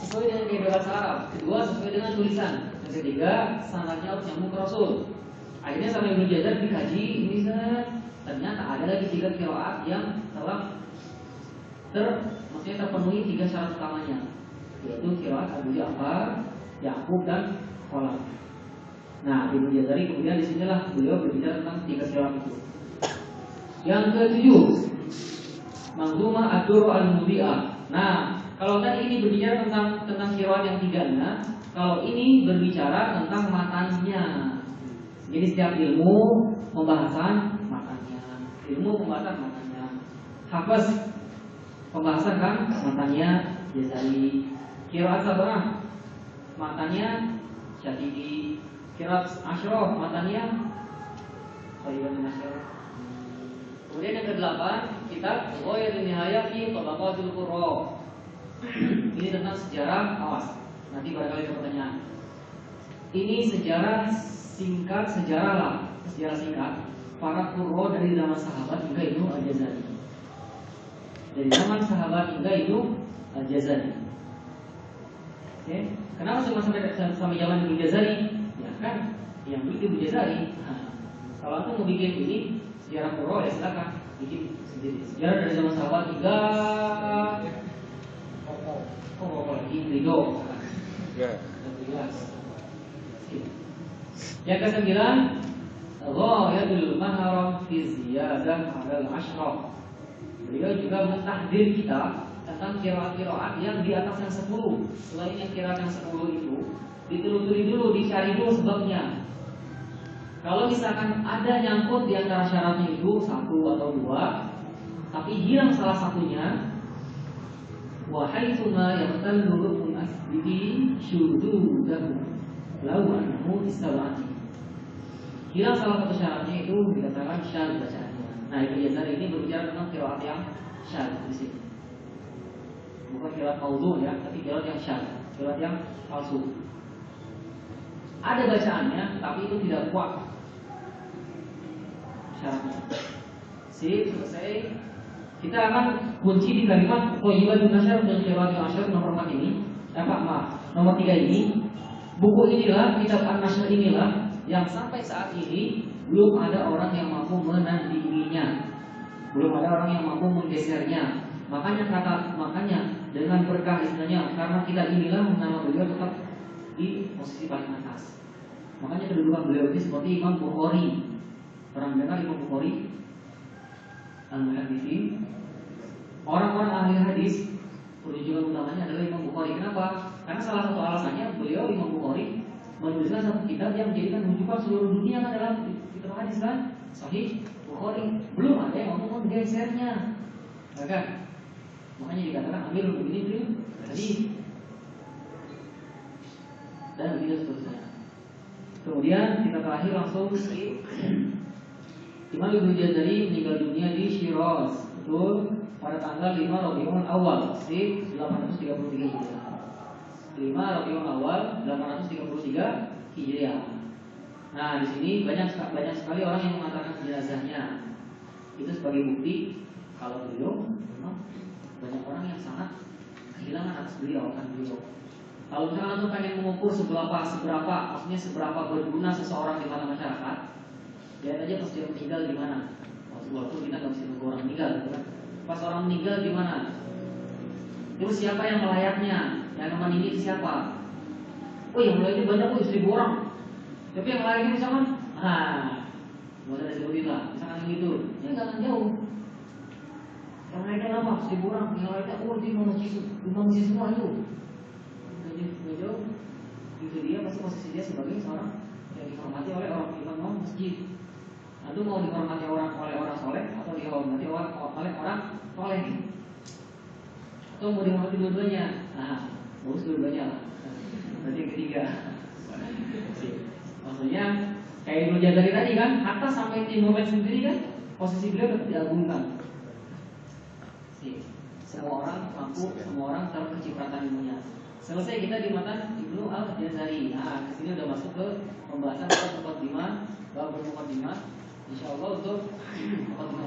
sesuai dengan kaidah bahasa Arab. Kedua, sesuai dengan tulisan. Yang ketiga, sanadnya harus nyambung ke Rasul. Akhirnya sama Ibnu Jazar dikaji, ini ternyata ada lagi 3 qiraat yang telah maksudnya terpenuhi 3 syarat utamanya, yaitu qiraat Abu Ja'far, Ya'qub dan Khalaf. Nah, Ibnu Jazari kemudian disinilah beliau berbicara tentang 3 qiraat itu. Yang ke-7, Manzumah Ad-Durr Al-Mudi'ah. Nah, kalau tadi ini berbicara tentang qiraat yang 3-nya, kalau ini berbicara tentang matanya. Jadi setiap ilmu pembahasan matanya, ilmu pembahasan matanya. Hafaz pembahasan kan matanya Jazari. Qiraat Sabrah matanya Syatibi. Qiraat Asyraf matanya Khalifatun Asyraf. Kemudian yang ke-8, kitab Ghayatul Nihayah fi Tabaqatil Qurra. Ini tentang sejarah, awas. Nanti barangkali ada pertanyaan. Ini sejarah singkat, sejarah singkat para qurra dari zaman sahabat hingga Ibnu Al-Jazari. Dari zaman sahabat hingga Ibnu Al-Jazari. Oke, kenapa cuma sampai zaman Ibnu Jazari? Ya kan, yang bikin Ibnu Jazari. Nah, kalau antum mau bikin ini sejarah qurra ya silakan bikin sendiri. Sejarah dari zaman sahabat hingga Ridho. Yang ke-9, Ghayatul Mahram fi Ziyadah 'alal Ashraf. Beliau juga mentahdir kita tentang qiraat-qiraat yang di atas yang 10. Selain yang qiraat yang 10 itu, ditelusuri dulu, dicari dulu sebabnya. Kalau misalkan ada nyangkut di antara syaratnya itu 1 atau 2, tapi hilang salah satunya, wa haitsu ma yaqtallu rukun asbihi syududahu lawanhu istabati. Hilang salah satu syaratnya itu dikatakan syadz bacaannya. Nah, Ibnu Jazari ini berbicara tentang qiraat yang syadz di sini. Bukan qiraat maudhu ya, tapi qiraat yang syadz, qiraat yang palsu. Ada bacaannya, tapi itu tidak kuat syaratnya. Selesai. Kita akan kunci di kalimat Thayyibatun Nasyr dan Qiraatul Ashr nomor 4 ini. Nomor 3 ini. Buku inilah, kitab An-Nashr inilah yang sampai saat ini belum ada orang yang mampu menandinginya. Belum ada orang yang mampu menggesernya. Makanya dengan berkah istilahnya, karena kita inilah nama beliau tetap di posisi paling atas. Makanya kedudukan beliau ini seperti Imam Bukhari. Pernah mendengar Imam Bukhari? Al-Muhadditsin. Orang-orang ahli hadis rujukan utamanya adalah Imam Bukhari. Kenapa? Karena salah satu alasannya beliau Imam Bukhari menuliskan satu kitab yang menjadikan rujukan seluruh dunia kan dalam kitab hadis kan, Sahih Bukhari. Belum ada yang ngomong menggesernya, ya kan? Makanya dikatakan Amirul Mukminin fil hadis dan begitu seterusnya. Kemudian kita terakhir langsung Imam Ibnu Jazari meninggal dunia di Shiraz, betul, pada tanggal 5 Rabiul Awal 833 Hijriah. 5 Rabiul Awal 833 Hijriah. Nah, di sini banyak sekali orang yang mengatakan jenazahnya. Itu sebagai bukti kalau beliau memang banyak orang yang sangat kehilangan atas beliau kan beliau. Kalau misalkan antum pengen mengukur seberapa berguna seseorang di mata masyarakat, lihat aja pas dia meninggal di mana. Walaupun kita nggak bisa menunggu orang meninggal, kan? Pas orang meninggal di mana? Terus siapa yang melayaknya? Yang nemenin ini siapa? Oh, yang melayaknya banyak, 1.000 orang. Tapi yang melayaknya misalkan, nggak usah disebutin lah. Misalkan yang gitu, ya nggak akan jauh. Yang melayaknya apa? 1.000 orang. Yang melayaknya, dia mau masjid semua itu. Nggak jauh. Itu dia pasti posisi dia sebagai seorang yang dihormati oleh orang imam masjid. Lalu mau dihormati oleh orang soleh atau dihormati oleh orang soleh, atau mau dihormati dua-duanya? Bagus dua-duanya lah. Berarti yang ketiga. Maksudnya kayak Ibnu Jazari tadi kan, hatta sampai Timur Leste sendiri kan posisi beliau tetap diagungkan. Semua orang mampu, semua orang terkecipratan ilmunya. Selesai kita di matan Ibnu Al-Jazari. Nah, kesini udah masuk ke pembahasan bab muqaddimah. Insyaallah untuk muqaddimah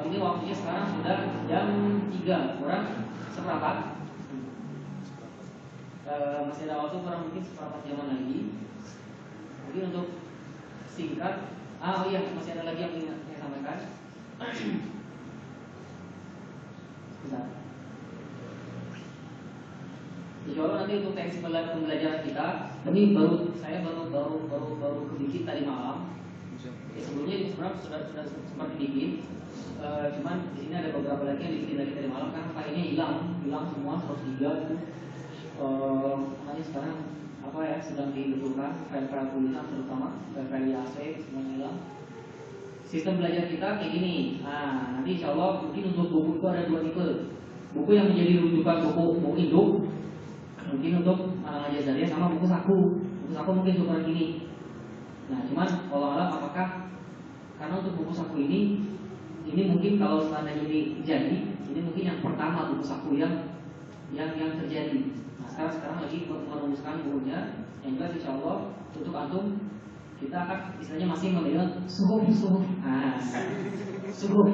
ini waktunya sekarang sudah jam 3 kurang seperempat. masih ada waktu kurang mungkin seperempat jaman lagi. Mungkin untuk singkat, oh iya masih ada lagi yang ingin saya sampaikan. Bentar. Insya Allah nanti untuk teknis pembelajaran kita, ini saya baru bikin tadi malam. Sebelumnya itu sebenarnya sudah sempat dibikin, cuman di sini ada beberapa lagi yang dibikin lagi tadi malam karena filenya hilang semua 103 itu. Makanya sekarang sedang dibetulkan file-file tulisan terutama file IAC semuanya hilang. Sistem belajar kita kayak gini. Nah, nanti insya Allah mungkin untuk buku itu ada 2 tipe. Buku yang menjadi rujukan buku induk, mungkin untuk Manhaj Al-Jazariyah, sama buku saku. Buku saku mungkin seperti ini. Nah, cuman kalau alam apakah karena untuk buku saku ini mungkin kalau seandainya ini jadi, ini mungkin yang pertama buku saku yang terjadi. Nah, sekarang lagi merumuskan bukunya. Yang jelas insya Allah untuk antum kita akan istilahnya masih memberikan suhuf. Nah, suhuf.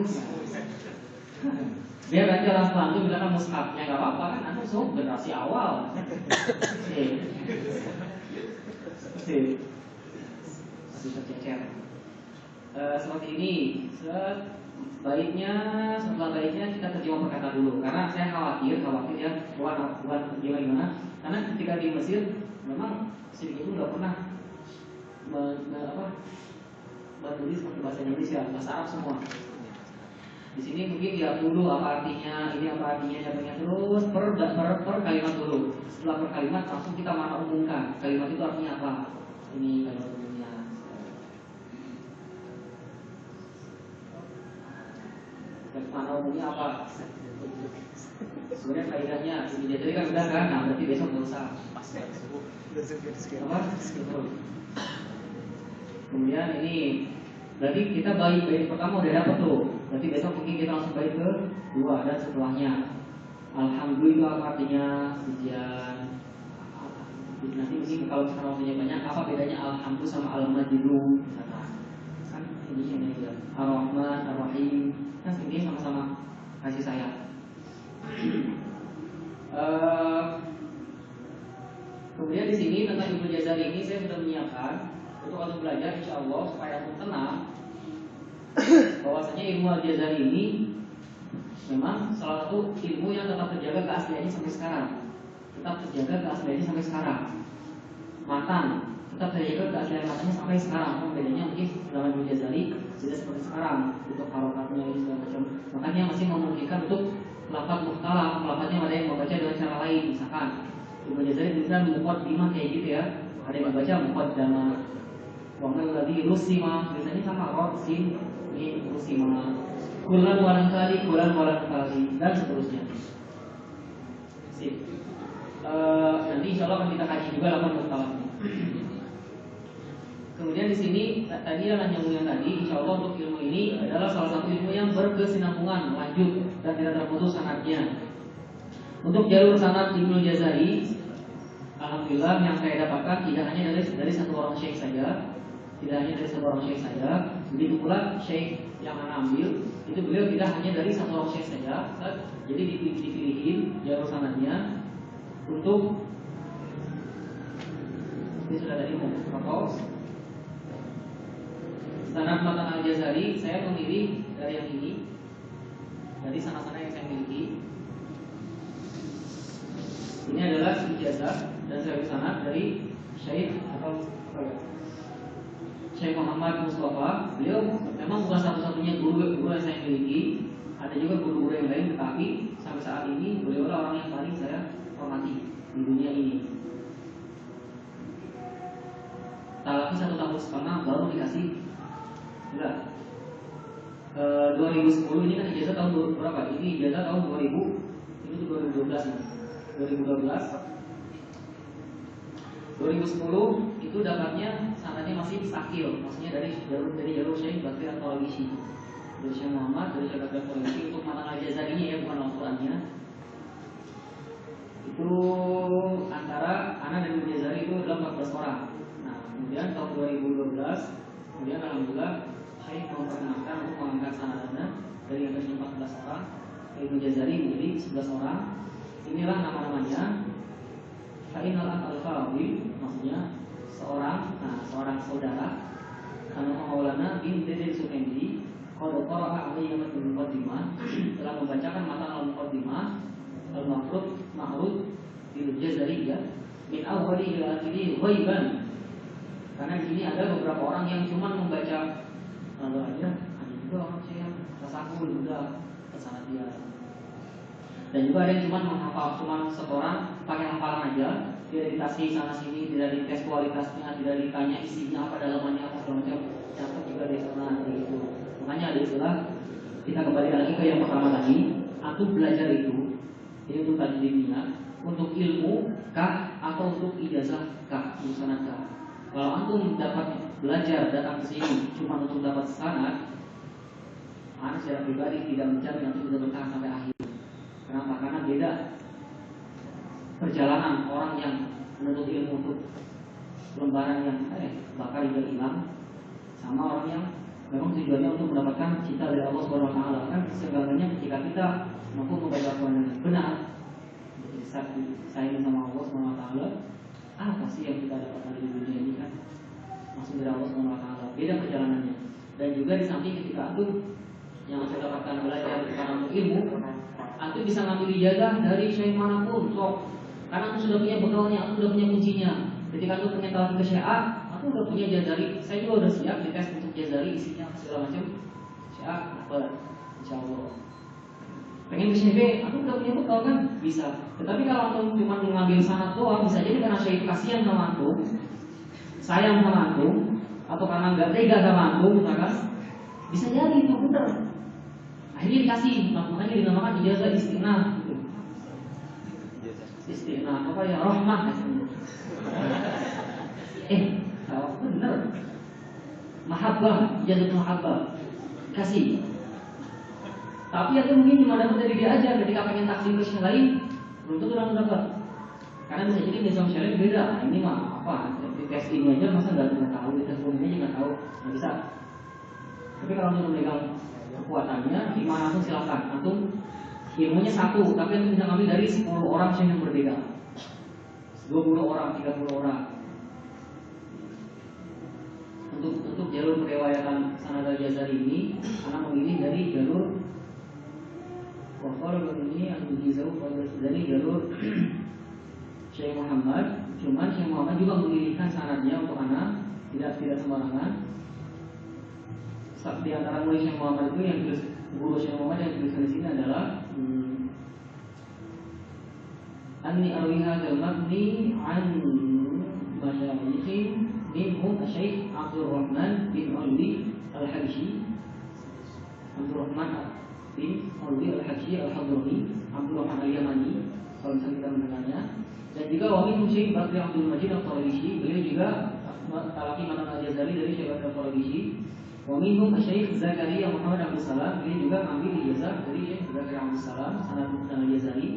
Biar nanti orang tua antum bilang mushaf, ya nggak apa-apa kan, antum suhuf generasi awal. Masih tercecer. Seperti ini. Setelah baiknya kita terjemah perkata dulu, karena saya khawatir ya, bukan gimana. Karena ketika di Mesir memang sedikit itu nggak pernah menulis pakai bahasa Indonesia, bahasa Arab semua. Di sini mungkin dia dulu apa artinya, ini apa artinya, jadinya terus per kalimat dulu. Setelah per kalimat langsung kita mana umumkan kalimat itu artinya apa. Ini kalimat umumnya. Mana umumnya apa? Sebenarnya faedahnya ini jadi kan udah kan, nah berarti besok nggak usah. Apa? Kemudian ini berarti kita bait pertama udah dapat tuh. Berarti besok mungkin kita langsung bait ke 2 dan setelahnya. Alhamdulillah apa artinya pujian. Nanti mungkin kalau misalkan waktunya banyak, apa bedanya alhamdulillah sama al-majidu misalkan. Kan ini juga ar-Rahman, ar-Rahim. Kan ini sama-sama kasih sayang. Kemudian di sini tentang Ibnu Jazari ini saya sudah menyiapkan untuk antum belajar insya Allah supaya antum tenang bahwasanya ilmu Al-Jazari ini memang salah satu ilmu yang tetap terjaga keasliannya sampai sekarang. Matang, tetap terjaga keaslian matanya sampai sekarang. Bedanya mungkin dalam Ibnu Jazari tidak seperti sekarang untuk harokatnya ini segala macam. Makanya masih memungkinkan untuk lafaz mukhtalaf, lafaznya ada yang membaca dengan cara lain. Misalkan Ibnu Jazari bisa muqaddimah kayak gitu ya. Ada yang membaca muqaddamah. Wa man ladzi rusima, biasanya sama rosin ini rusima. Kulan walang kali dan seterusnya. Sip. Nanti insya Allah akan kita kaji juga lafaz mukhtalaf. Kemudian di sini tadi adalah nyambung yang tadi. Insya Allah untuk ilmu ini adalah salah satu ilmu yang berkesinambungan, lanjut dan tidak terputus sanadnya. Untuk jalur sanad Ibnu Jazari, alhamdulillah yang saya dapatkan tidak hanya dari satu orang syekh saja, Begitu pula syekh yang anak ambil itu beliau tidak hanya dari satu orang syekh saja. Jadi dipilihin jalur sanadnya untuk ini sudah tadi foto. Sanad matan Al-Jazari saya memilih dari yang ini, dari sana-sana yang saya miliki. Ini adalah ijazah dan saya sanad dari Syekh Muhammad Mustafa. Beliau memang bukan satu-satunya guru yang saya miliki. Ada juga guru-guru yang lain, tetapi sampai saat ini beliau adalah orang yang paling saya hormati di dunia ini. Talaki 1,5 tahun baru dikasih. Enggak. 2010 ini kan ijazah tahun berapa? Ini ijazah tahun 2000. Ini tuh 2012 nih. 2010 itu dapatnya sanadnya masih sakil, maksudnya dari jalur Syekh Bakri Al-Qalisi, dari Syekh Muhammad, dari Syekh Bakri Al-Qalisi untuk matan Al-Jazarinya ya, bukan Al-Qurannya. Itu antara anak dan Ibnu Jazari itu adalah 14 orang. Nah, kemudian tahun 2012, kemudian alhamdulillah Syekh memperkenalkan untuk mengangkat sanadnya dari yang tadi 14 orang, Ibnu Jazari menjadi 11 orang. Inilah nama-namanya. Fa'in seorang saudara, karena Maulana bin Zaid Sukendi qad qara'a alayya al-muqaddimah, telah membacakan matan al-muqaddimah al-ma'rud bil Jazariyah min awwali ila akhiri ghaiban. Karena di sini ada beberapa orang yang cuma membaca lalu aja, ada juga orang yang tasawuf juga kesana dia. Dan juga ada yang cuma menghafal, cuma setoran pakai hafalan aja, tidak ditasi sana sini, tidak dites kualitasnya, tidak ditanya isinya apa, dalamannya apa segala macam, catat juga di sana gitu. Makanya ada istilah, kita kembali lagi ke yang pertama tadi, antum belajar itu untuk tajwidnya, untuk ilmu kah atau untuk ijazah kah, untuk sanad kah? Kalau antum dapat belajar datang ke sini cuma untuk dapat sanad, ana secara pribadi tidak menjamin antum bisa bertahan sampai akhir. Kenapa? Karena beda perjalanan orang yang menuntut ilmu untuk lembaran yang bakal tidak hilang, sama orang yang memang tujuannya untuk mendapatkan cinta dari Allah Subhanahu Wa Taala. Kan segalanya ketika kita mampu membaca Al-Quran dengan benar, sayang sama Allah Subhanahu Wa Taala, apa sih yang kita dapatkan di dunia ini kan? Langsung dari Allah Subhanahu Wa Taala. Beda perjalanannya. Dan juga di samping ketika antum yang antum dapatkan belajar tentang ilmu, antum bisa ngambil ijazah dari syekh manapun, sok. Karena antum sudah punya bekalnya, antum sudah punya kuncinya. Ketika antum pengen tahu ke syekh A, antum sudah punya jazari. Saya juga sudah siap dites untuk jazari isinya segala macam. Syekh A dapat, insyaallah. Pengen ke syekh B, antum sudah punya bekal kan? Bisa. Tetapi kalau antum cuma mengambil sanad doang, bisa jadi karena syekh kasihan sama antum, sayang sama antum, atau karena nggak tega sama antum, misalkan, bisa jadi itu benar. Akhirnya dikasih, makanya dinamakan ijazah istinah gitu. Istinah apa ya, rahmah kalau bener mahabbah, ijazah mahabbah kasih. Tapi itu mungkin cuma dapat dari dia aja, ketika pengen takdim ke yang lain belum tentu langsung dapat. Karena bisa jadi nizam syariah beda. Nah, ini mah apa, di tes ini aja masa nggak tahu, di tes ini aja nggak tahu, nggak bisa. Tapi kalau untuk memegang kekuatannya, gimana pun silakan. Antum ilmunya satu, tapi antum bisa ngambil dari 10 orang yang berbeda, 20 orang, 30 orang. Untuk jalur periwayatan sanad al-Jazari ini, karena memilih dari jalur wakil ini atau jizau dari jalur Syekh Muhammad. Cuman Syekh Muhammad juga memilihkan sanadnya untuk anak, tidak sembarangan. Di antara murid Syekh Muhammad itu yang tulis, guru Syekh Muhammad yang tuliskan di sini adalah Anni arwiha al-mabni an masyayikhi minhum Syekh Abdul Rahman bin Alwi al-Habsyi, Abdul Rahman bin Alwi al-Habsyi al-Hadrami, Abdul Rahman al-Yamani kalau misalnya kita mendengarnya. Dan juga wa minhum Syekh Bakri Abdul Majid al-Qarabisi, beliau juga talaki matan al-Jazari dari Syekh Bakri al-Qarabisi. Wa minhum Syekh Zakaria Muhammad Abdul Salam, beliau juga mengambil ijazah dari Syekh Zakaria Abdul Salam sanad al-Jazari.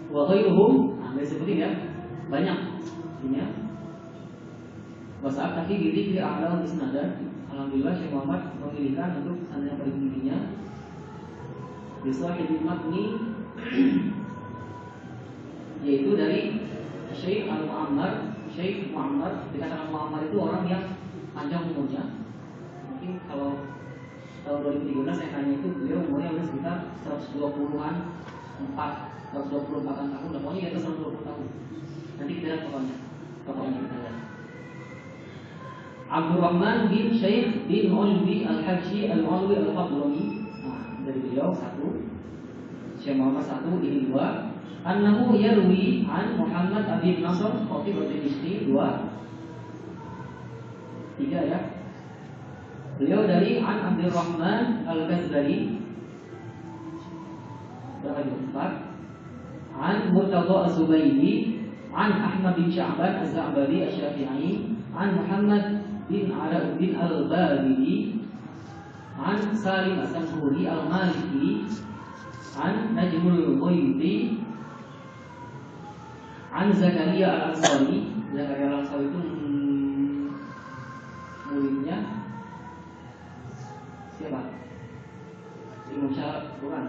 Wa ghairuhum, ada sebutin ya, banyak artinya. Wasaat tapi diri a'la isnadan. Alhamdulillah Syekh Muhammad memilihkan untuk sanad yang paling tingginya Biswahid matni, yaitu dari Syekh Al-Mu'ammar. Syekh Mu'ammar, dikatakan Mu'ammar itu orang yang panjang umurnya. Mungkin kalau tahun 2013 saya tanya itu beliau umurnya udah sekitar 120-an 124 tahun, pokoknya di atas 120 tahun. Nanti kita lihat pokoknya kita lihat. Abdul Rahman bin Syekh bin Ulwi al-Habsyi al-Ulwi al-Hadrami. Nah, dari beliau satu, Syekh Muhammad satu, ini dua. Annahu yarwi an Muhammad bin Nasr Khatib al-Dimishqi, dua. Tiga ya. Beliau dari an Abdul Rahman al-Ghazali, berapa itu? 4. An Murtadha az-Zubaydi, an Ahmad bin Sya'ban az-Za'bari asy-Syafi'i, an Muhammad bin Alauddin al-Babili, an Salim as-Samhuri al-Maliki, an Najmul Ghaiti, an Zakaria al-Ansari. Zakaria al-Ansari itu muridnya siapa? Imam Syafi'i bukan?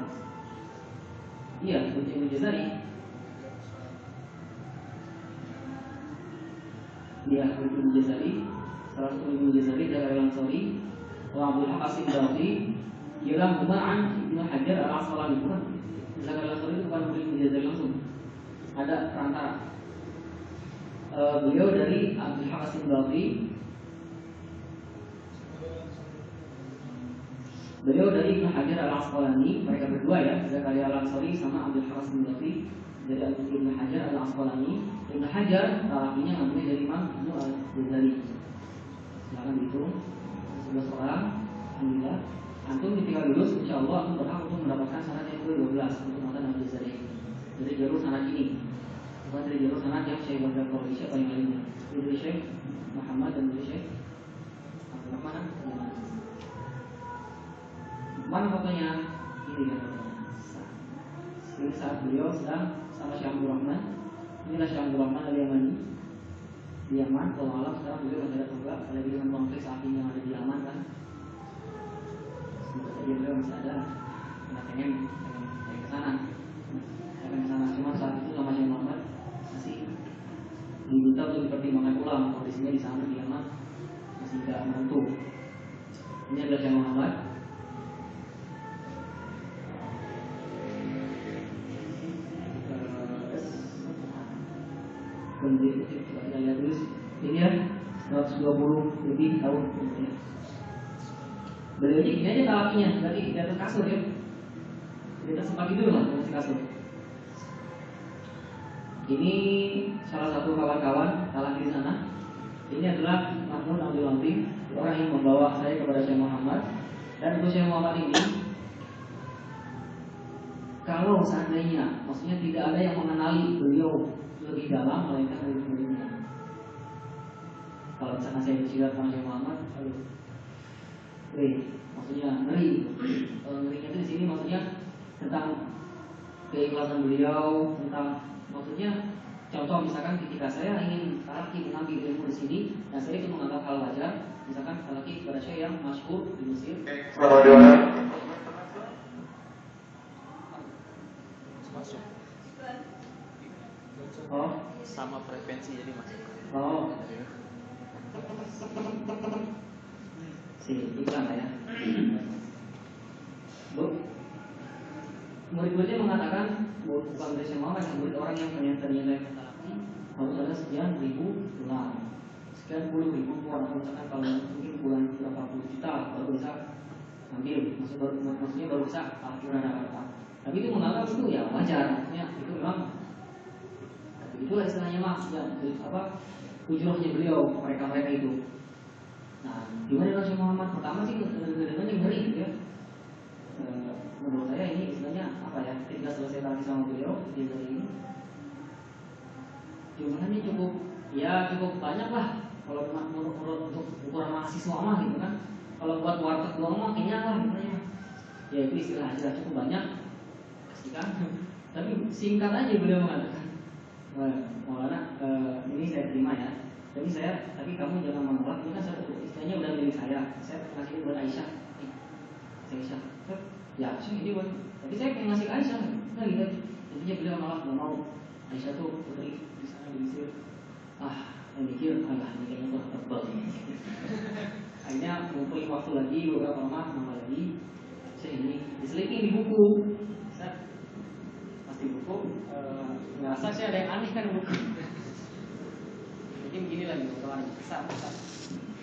Iya, Imam Jazari. Dia Imam Jazari, salah satu Ibnu Jazari dari Al-Ansari, wa Abdul Hasan Dawi, ialah Umar Ibnu Hajar Al-Asqalani. Bukan Zakaria Al-Ansari itu bukan Ibnu Jazari langsung, ada perantara. Beliau dari Abdul Hasan Dawi, beliau dari Ibnu Hajar Al-Asqalani. Mereka berdua ya, Zakaria Al-Ansari sama Abdul Hasan Dawi dari Ibnu Hajar Al-Asqalani. Ibnu Hajar artinya ngambil dari Imam Ibnu Al-Jazari. Silakan dihitung 11 orang. Alhamdulillah. Antum ketika lulus insyaallah antum berhak untuk mendapatkan sanad yang ke-12 untuk matan Al-Jazari. Dari jalur sanad ini. Bukan dari jalur sanad yang Syekh Bakar Quraisy Syekh yang lainnya. Dari Syekh Muhammad dan dari Syekh Abdul Rahman. Mana fotonya? Ini kan fotonya. Ini saat beliau sedang sama Syekh Abdul Rahman. Inilah Syekh Abdul Rahman Al-Yamani di Yaman. Kalau malam sekarang beliau masih ada juga, apalagi dengan konflik saat ini yang ada di Yaman kan. Semoga saja beliau masih ada. Karena pengen ke sana. Pengen ke sana. Cuma saat itu sama Syekh Muhammad masih diminta untuk dipertimbangkan ulang kondisinya di sana di Yaman masih tidak menentu. Ini adalah Syekh Muhammad. Kemudian coba kita lihat dulu. Ini ya 120 lebih tahun kemudian. Beliau ini aja talakinya, berarti di atas kasur ya. Di atas tempat tidur lah, di atas kasur. Ini salah satu kawan-kawan talaki di sana. Ini adalah Mahmud Abdul Latif, orang yang membawa saya kepada Syekh Muhammad. Dan untuk Syekh Muhammad ini, kalau seandainya, maksudnya tidak ada yang mengenali beliau lebih dalam melainkan dari muridnya. Kalau misalkan saya bersirat sama Syekh Muhammad, maksudnya ngeri. Kalau ngerinya itu di sini maksudnya tentang keikhlasan beliau, tentang maksudnya contoh misalkan ketika saya ingin talaki mengambil ilmu di sini, dan saya itu menganggap hal wajar, misalkan talaki kepada Syekh yang masyhur di Mesir. Oh, sama frekuensi jadi masuk. Oh, iklan lah ya. Bu, murid-muridnya mengatakan bukan dari Syekh Muhammad, murid orang yang ternyata talaki harus ada sekian ribu dolar, sekian puluh ribu won, atau misalkan kalau mungkin bulan berapa puluh juta baru bisa ambil, maksudnya baru bisa akhiran apa. Tapi itu menganggap itu ya wajar, maksudnya itu memang itulah istilahnya mah yang apa ujurnya beliau mereka itu. Nah, gimana kalau Syekh Muhammad pertama sih kedengarannya ngeri gitu ya. Menurut saya ini istilahnya apa ya? Ketika selesai talaki sama beliau di hari ini, jumlahnya cukup banyak lah. Kalau menurut untuk ukuran mahasiswa mah gitu kan. Kalau buat warteg doang mah kenyang lah gitu ya. Ya itu istilah aja cukup banyak. Pastikan. Tapi singkat aja beliau mengatakan, Maulana, ini saya terima ya. Tapi kamu jangan menolak. Ini kan istilahnya udah milik saya. Saya kasih ini buat Aisyah. Aisyah. Ya, ini buat. Tapi saya pengen ngasih ke Aisyah. Nah gitu. Intinya beliau nolak, nggak mau. Aisyah tuh putri di sana di Mesir. Saya mikir, ini kayaknya tuh tebal. Akhirnya ngumpulin waktu lagi beberapa lama lagi. Saya ini diselipin di buku. Pasti buku. Ngerasa saya ada yang aneh kan buku. Jadi begini lagi teman-teman, besar.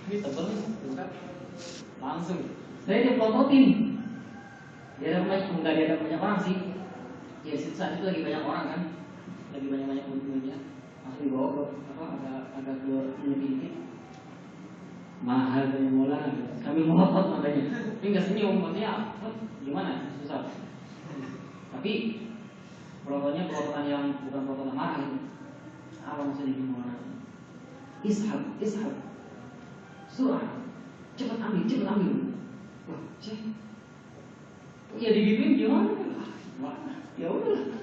Ini tebel nih, bukan? Langsung. Saya dipelototin. Dia ada banyak orang sih. Ya saat itu lagi banyak orang kan, lagi banyak murid-muridnya. Langsung dibawa ke agak ke ini dikit. Mahal dari bola, sambil melotot matanya. Tapi nggak senyum, maksudnya gimana? Susah. Tapi pelototannya pelototan yang bukan pelototan marah itu. Apa maksudnya gimana? Ishab, surah, cepat ambil. Wah, Syekh, ya digituin gimana? Ya udah,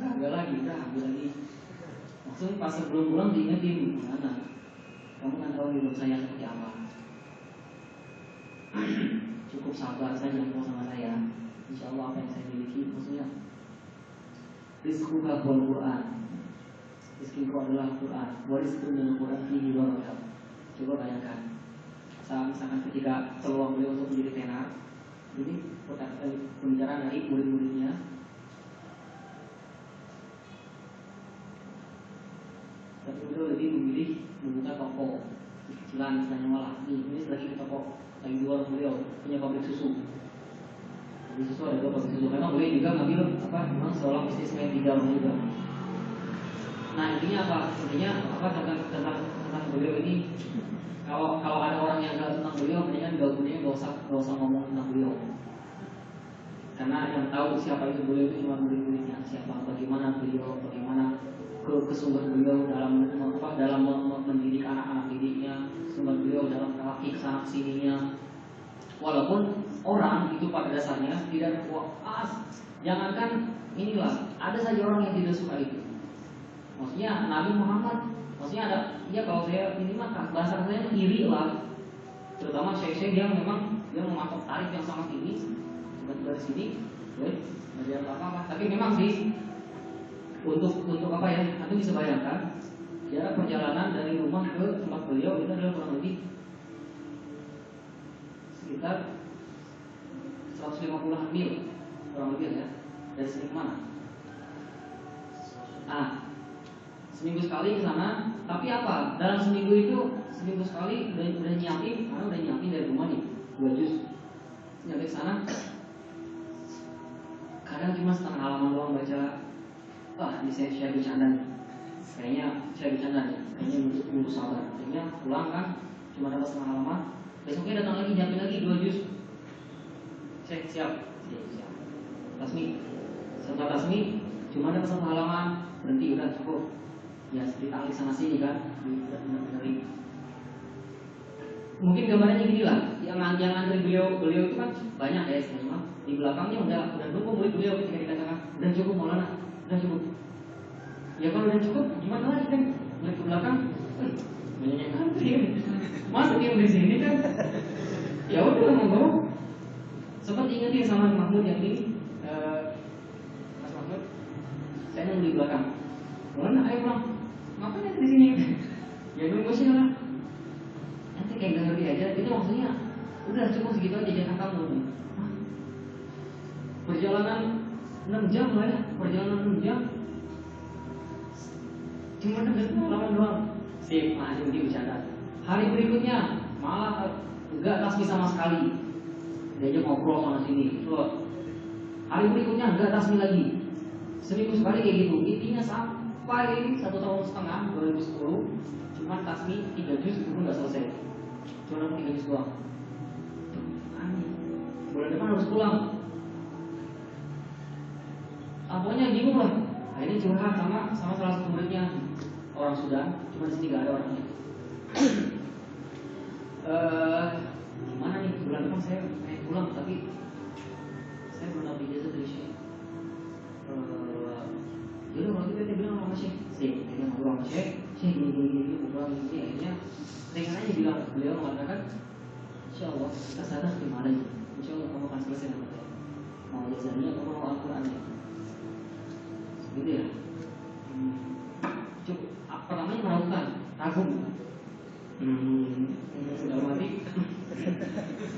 ambil lagi. Langsung pas sebelum pulang diingetin, gimana? Kamu kan tahu hidup saya seperti apa. Cukup sabar saja sama saya. Insya Allah apa yang saya miliki, maksudnya rizquka wal Quran. Rizkiku adalah Quran. Warizqun minal Quran fihi barakah. Coba bayangkan, misalkan ketika peluang beliau untuk menjadi tenar, ini pembicaraan dari murid-muridnya. Tapi beliau lebih memilih membuka toko kecilan, misalnya malah ini lagi di toko lagi di warung beliau punya pabrik susu. Pabrik susu ada 2 pabrik susu. Memang beliau juga ngambil memang seorang bisnismen di dalam juga. Nah intinya apa? Intinya tentang beliau ini. Kalau ada orang yang tahu tentang beliau, mendingan gak usah ngomong tentang beliau. Karena yang tahu siapa itu beliau itu cuma murid-muridnya, siapa, bagaimana beliau, bagaimana kesungguhan beliau dalam mendidik anak-anak didiknya, kesungguhan beliau dalam kaki kesana kesininya. Walaupun orang itu pada dasarnya tidak puas, jangankan inilah, ada saja orang yang tidak suka itu. Maksudnya Nabi Muhammad, maksudnya ada, ya kalau saya ini mah bahasa saya iri lah, terutama syekh-syekh yang memang dia mematok tarif yang sangat tinggi, seperti dari sini, dari apa-apa. Tapi memang sih untuk apa ya? Nanti bisa bayangkan jarak perjalanan dari rumah ke tempat beliau itu adalah kurang lebih sekitar 150 mil kurang lebih ya. Dari sini kemana? Seminggu sekali ke sana. Tapi apa? Dalam seminggu itu seminggu sekali udah nyiapin, karena udah nyiapin dari rumah nih 2 juz. Nyampe ke sana, kadang cuma setengah halaman doang baca. Wah, ini saya bercanda nih. Kayaknya saya bercanda nih. Kayaknya untuk sabar. Kayaknya pulang kan cuma dapat setengah halaman. Besoknya datang lagi nyiapin lagi 2 juz. Siap. Tasmi. Setelah tasmi cuma dapat 1 halaman, berhenti udah cukup. Ya ditarik sana sini kan, dari mungkin gambarnya gini lah, yang antri beliau itu kan banyak ya, semua di belakangnya udah nunggu murid beliau ketika dikatakan udah cukup Maulana, udah cukup. Ya kalau udah cukup gimana lagi kan, murid ke belakang, banyak yang antri, masa dia di sini kan, ya udah ngomong. Sempat diingetin sama Mahmud yang ini, Mas Mahmud, saya nunggu di belakang. Maulana ayo pulang. Ngapain nanti di sini? Ya nunggu sih lah. Nanti kayak gak ngerti aja. Itu maksudnya udah cukup segitu aja jangan kamu. Perjalanan 6 jam lah ya. Perjalanan 6 jam. Cuma deket halaman doang. Sip, masih mungkin bercanda. Hari berikutnya malah enggak tasbih sama sekali. Diajak ngobrol sana sini. Terus hari berikutnya enggak tasbih lagi. Seminggu sekali kayak gitu. Intinya sampai 1 tahun setengah 2010 cuma tasmi 3 juz itu nggak selesai, cuma 3 juz doang. Aneh. Bulan depan harus pulang. Pokoknya bingung lah. Akhirnya curhat sama salah satu muridnya, orang Sudan, cuma di sini nggak ada orangnya. Gimana nih, bulan depan saya pengen pulang tapi saya belum dapat ijazah dari Syekh. Jadi kalau kita bilang sama Syekh, dia ngobrol sama Syekh gini, akhirnya dengan aja bilang, beliau mengatakan, Insya Allah kita sadar gimana aja, Insya Allah kamu akan selesai nanti. Mau jazahnya atau mau Al-Qurannya, gitu ya. Cukup, apa namanya meragukan, ragu. Sudah mati.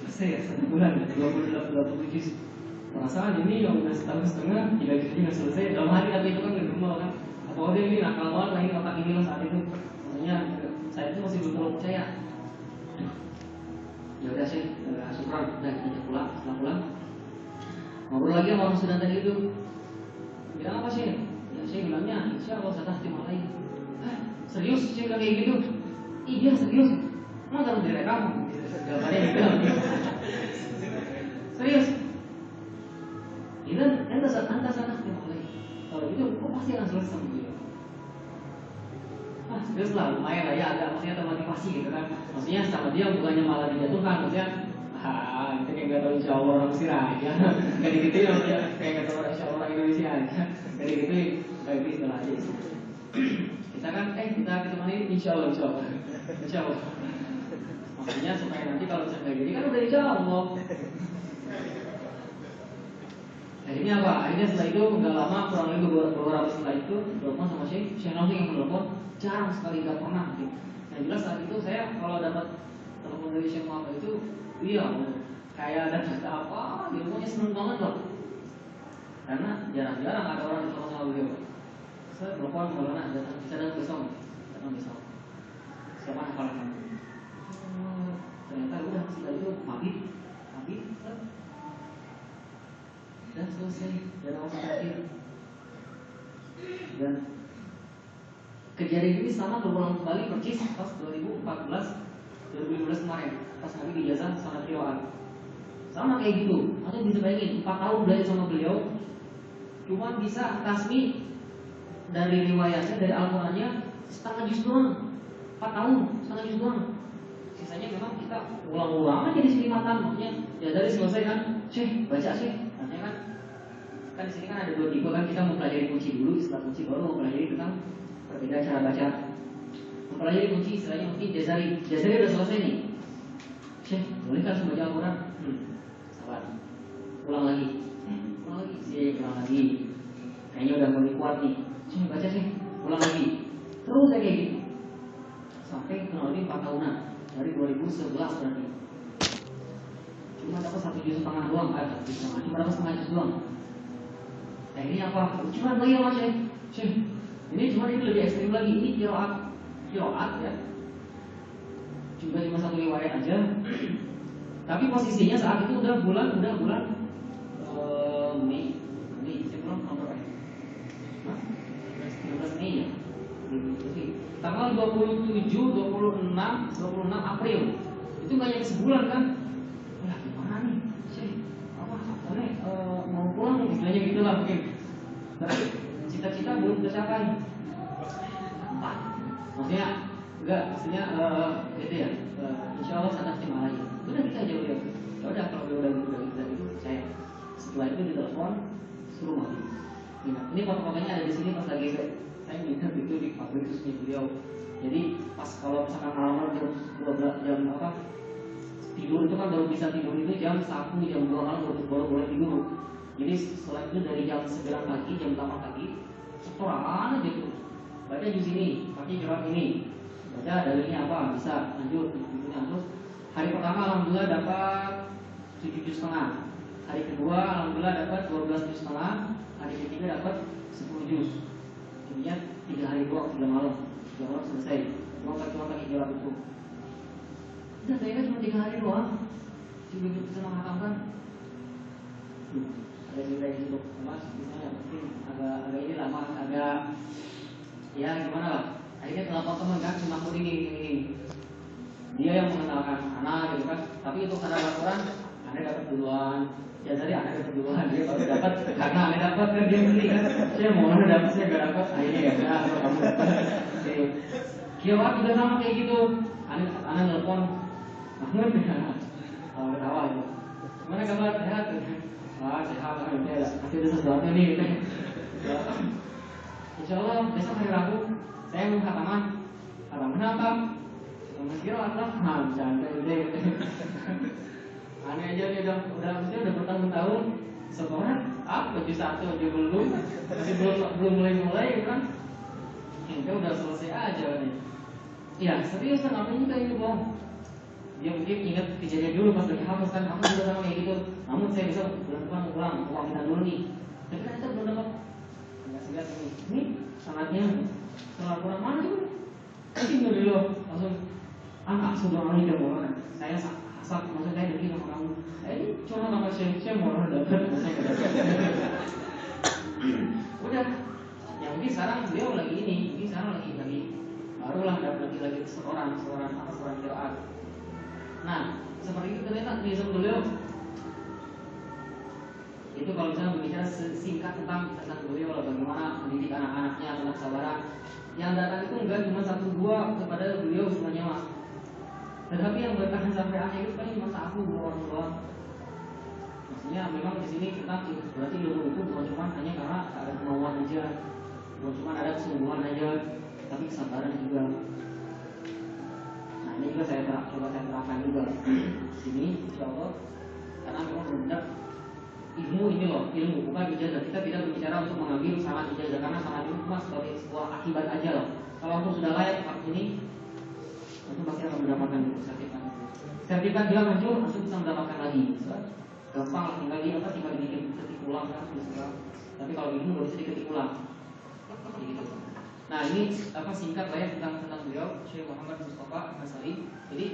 Saya 1 bulan, 27. Perasaan ini yang udah setahun setengah, 3 juz nggak selesai. Dalam hati tapi itu kan gak normal kan. Apa dia ini nakal banget lagi otak ini lah saat itu. Maksudnya saya itu masih belum terlalu percaya. Ya udah sih, syukur, udah kita pulang. Setelah pulang, ngobrol lagi sama orang Sudan tadi itu. Bilang apa sih? Ya saya bilangnya, Insya Allah saya terima lagi. Serius sih bilang kayak gitu? Iya serius. Emang harus direkam? Jawabannya gitu. Serius. Dan antas terima lagi. Kalau gitu, kok pasti akan selesai sama dia. Serius lah, lumayan lah ya, agak maksudnya termotivasi gitu kan. Maksudnya sama dia bukannya malah dijatuhkan, maksudnya itu kayak gak tau insya Allah orang Mesir aja. Gak digituin maksudnya, kayak gak tau insya Allah orang Indonesia aja. Gak digituin, kayak gitu istilah aja. Kita kan, kita ketemu ini insya Allah. Maksudnya supaya nanti kalau misalnya kayak gini kan udah insya Allah. Akhirnya apa? Akhirnya setelah itu nggak lama, kurang lebih beberapa setelah itu telepon sama Syekh Naufik yang menelpon jarang sekali, nggak pernah. Yang jelas saat itu saya kalau dapat telepon dari Syekh Muhammad itu, iya, kayak ada cerita apa, dia pokoknya seneng banget loh. Karena jarang-jarang ada orang ditelepon sama beliau. Saya telepon Maulana, bisa datang besok, datang besok. Siapa hafalan kamu? Ternyata udah setelah itu mabit, dan selesai dan awal terakhir. Dan kejadian ini sama berulang kembali persis pas 2015 kemarin, pas lagi ijazah sanad qiraat. Sama kayak gitu. Atau bisa bayangin 4 tahun belajar sama beliau, cuma bisa tasmi dari riwayatnya, dari Al-Qur'annya setengah juz doang. 4 tahun setengah juz doang. Sisanya memang kita ulang-ulang aja di sini matan, maksudnya ya dari selesai kan, Syekh baca Syekh, artinya kan di sini kan ada 2 tipe kan, kita mau pelajari kunci dulu, setelah kunci baru mau pelajari tentang perbedaan cara baca. Mempelajari kunci istilahnya mungkin jazari udah selesai nih, Syekh boleh kan baca Al-Quran? Sabar, ulang lagi, ulang lagi, kayaknya udah mulai kuat nih, Syekh baca Syekh, ulang lagi, terus kayak gitu sampai kurang lebih 4 tahunan. Dari 2011 berarti cuma dapat 1,5 juz doang, cuma dapat setengah juz doang. Nah ini apa? Cuma lagi sama Syekh. Ini cuma ini lebih ekstrim lagi. Ini qiraat ya. Cuma satu riwayat aja. Tapi posisinya saat itu udah bulan Mei. Saya belum nomor berapa? 13 Mei ya. Tanggal 27, 26 April. Itu nggak nyampe sebulan kan? Wah gimana nih? Syekh, mau pulang istilahnya gitulah mungkin. Tapi cita-cita belum tercapai. Maksudnya maksudnya gitu ya. Insya Allah sadar terima lagi. Udah kita aja udah. Ya udah kalau udah gitu saya. Setelah itu ditelepon suruh mati. Ini foto-fotonya ada di sini pas lagi saya minta itu di pabrik resmi beliau. Jadi pas kalau misalkan malam jam 12 jam tidur itu kan baru bisa tidur itu jam 1 jam 2 malam baru boleh tidur. Jadi setelah itu dari jam 9 pagi jam 8 pagi setoran aja terus. Baca juz ini, pakai qiraat ini. Baca dalilnya apa? Bisa lanjut terus. Hari pertama alhamdulillah dapat 7 juz setengah. Hari kedua alhamdulillah dapat 12 juz setengah. Hari ketiga dapat 10 juz. Jadinya 3 hari doang, 3 malam selesai. Cuma pakai qiraat itu. Dan saya kan cuma 3 hari doang. Cuma bisa menghatamkan. Ada cerita itu mas, misalnya mungkin agak ini lama, agak ya gimana lah. Akhirnya telepon teman kan, cuma aku ini. Dia yang mengenalkan anak gitu kan. Tapi itu karena laporan, anak dapat duluan. Ya dari anak dapat duluan, dia baru dapat karena anak dapat kan dia beli kan. Saya mau anak dapat, saya nggak dapat. Akhirnya ya benar kalau kamu dapat. Kiawat juga sama kayak gitu. Anak telepon, Mahmud ya, ketawa gitu. Gimana kabar? Sehat? Wah sehat, masih ada sesuatu nih. Insya Allah besok hari Rabu saya mau khataman apa? Mas kira apa? Bercanda deh. Aneh aja nih udah bertahun-tahun sekolah juz 1 aja masih belum mulai kan? Ini udah selesai aja nih. Ya serius kan apa juga ini bohong. Dia mungkin ingat kejadian dulu pas lagi hafaz kan, aku juga sama kayak gitu. Namun saya bisa bulan depan mau pulang, uang kita dulu nih. Tapi kan kita belum dapat. Enggak segat ini sangatnya setelah kurang mana tuh? Tinggal dulu langsung anak sudah orang tidak mau kan. Saya hasad, maksud saya demi sama kamu. Ini cuma nama saya mau orang dapat, saya nggak dapat. Udah, yang mungkin sekarang beliau lagi ini, mungkin sekarang lagi barulah dapat lagi seorang qiraat. Nah, seperti itu ternyata di zaman beliau. Itu kalau misalnya berbicara singkat tentang beliau lah, bagaimana mendidik anak-anaknya tentang kesabaran. Yang datang itu enggak cuma 1-2 kepada beliau semuanya mas. Tetapi yang bertahan sampai akhir itu paling cuma 1-2 orang doang. Maksudnya memang di sini kita berarti ilmu itu bukan cuma hanya karena ada kemauan aja, bukan cuma ada kesungguhan aja, tapi kesabaran juga. Nah ini juga saya terapkan juga di sini, insya Allah. Karena memang benar ilmu ini loh, ilmu bukan ijazah. Kita tidak berbicara untuk mengambil sanad ijazah, karena sanad itu cuma sebagai sebuah akibat aja loh. Kalau aku sudah layak seperti ini, Itu pasti akan mendapatkan itu sertifikat. Sertifikat hilang hancur, langsung bisa mendapatkan lagi. Gampang lah, tinggal dibikin ketik ulang kan bisa. Tapi kalau bingung nggak bisa diketik ulang. Gitu. Nah ini singkat lah ya tentang beliau Syekh Muhammad Mustafa Al-Ansari. Jadi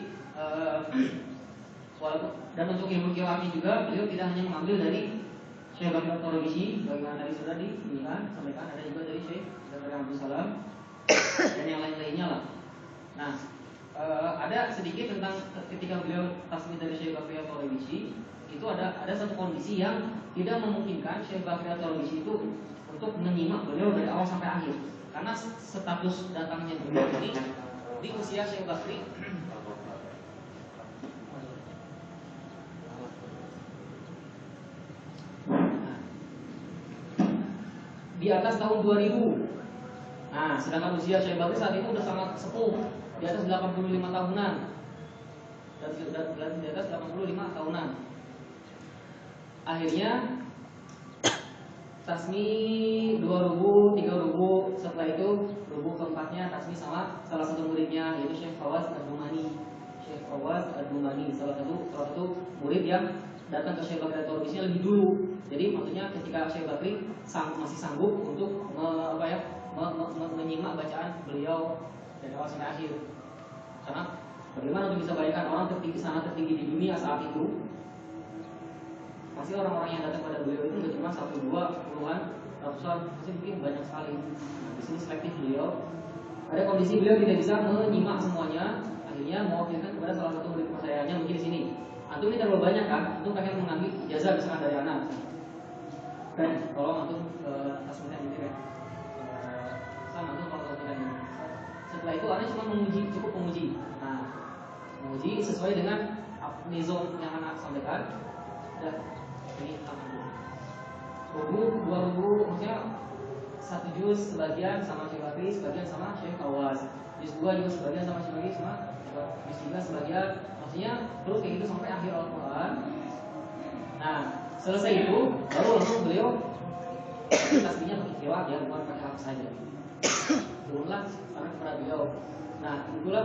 walaupun dan untuk ilmu kiroat juga beliau tidak hanya mengambil dari Syekh Bakri At-Tarabisi, bagaimana tadi sudah sampaikan, ada juga dari Syekh Zakaria Abdul Salam dan yang lain-lainnya lah. Nah ada sedikit tentang ketika beliau tasmid dari Syekh Bakri At-Tarabisi, itu ada satu kondisi yang tidak memungkinkan Syekh Bakri At-Tarabisi itu untuk menyimak beliau dari awal sampai akhir, karena status datangnya beliau ini di usia Syekh Bakri di atas tahun 2000. Nah, sedangkan usia Syekh Bakri saat itu sudah sangat sepuh, di atas 85 tahunan. Di atas 85 tahunan. Akhirnya tasmi 2000, 3000, setelah itu rubuh keempatnya tasmi sama salah satu muridnya yaitu Syekh Fawaz Ad-Dumani. Syekh Fawaz Ad-Dumani salah satu murid yang datang ke Syekh Bakri At-Tarabisi lebih dulu. Jadi maksudnya ketika Syekh Bakri masih sanggup untuk menyimak bacaan beliau dari awal sampai akhir. Karena bagaimana untuk bisa bayangkan orang tertinggi di dunia saat itu, pasti orang-orang yang datang pada beliau itu nggak cuma 1, 2, puluhan, ratusan, pasti mungkin banyak sekali. Nah, di sini selektif beliau. Ada kondisi beliau tidak bisa menyimak semuanya, akhirnya mewakilkan kepada salah satu murid kepercayaannya mungkin di sini. Antum ini terlalu banyak kan? Antum pengen mengambil ijazah misalkan dari anak. Dan tolong antum tasminya gitu ya. Sama antum kalau ini. Setelah itu anak cuma cukup memuji. Nah, memuji sesuai dengan nizam yang anak sampaikan. Dan ini rubuh 2000, maksudnya 1 juz sebagian sama Syekh Bakri, sebagian sama Syekh Fawaz. Juz 2 juga sebagian sama Syekh Bakri, sama juz 3 sebagian. Maksudnya terus kayak gitu sampai akhir Al-Quran. Nah, selesai itu baru langsung beliau tasbihnya pakai kiroat ya, bukan pakai apa saja. Turunlah karena kepada beliau. Nah, itulah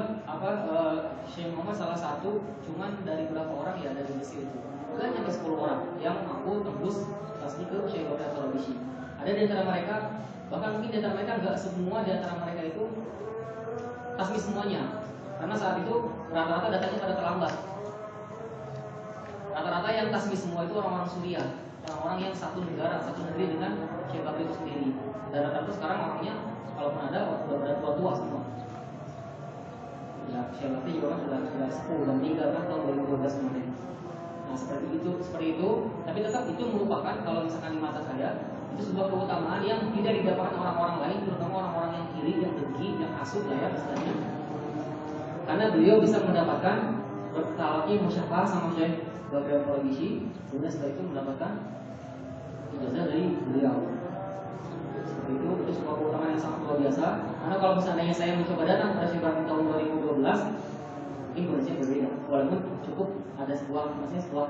Syekh Muhammad salah satu cuman dari berapa orang ya dari Mesir itu. Bukan hanya 10 orang yang mampu tembus tasbih ke Syekh Bakri At-Tarabisi. Ada di antara mereka, bahkan mungkin di antara mereka enggak semua di antara mereka itu tasbih semuanya. Karena saat itu rata-rata datanya pada terlambat. Rata-rata yang tasbih semua itu orang-orang Suriah, orang-orang yang satu negeri dengan Syekh Bakri itu sendiri. Dan rata-rata sekarang orangnya kalaupun ada udah tua-tua semua. Ya, Syekh Bakri juga kan sudah sepuh dan meninggal kan tahun 2012 kemarin. Nah, seperti itu, tapi tetap itu merupakan kalau misalkan di mata saya itu sebuah keutamaan yang tidak didapatkan orang-orang lain, terutama orang-orang yang iri, yang dengki, yang hasut lah ya istilahnya. Karena beliau bisa mendapatkan talaqi musyafah sama Syekh Bakri At-Tarabisi, kemudian setelah itu mendapatkan ijazah dari beliau. Seperti itu sebuah keutamaan yang sangat luar biasa. Karena kalau misalnya saya mencoba datang pada Syekh Bakri tahun 2012, mungkin kondisinya berbeda. Walaupun cukup ada sebuah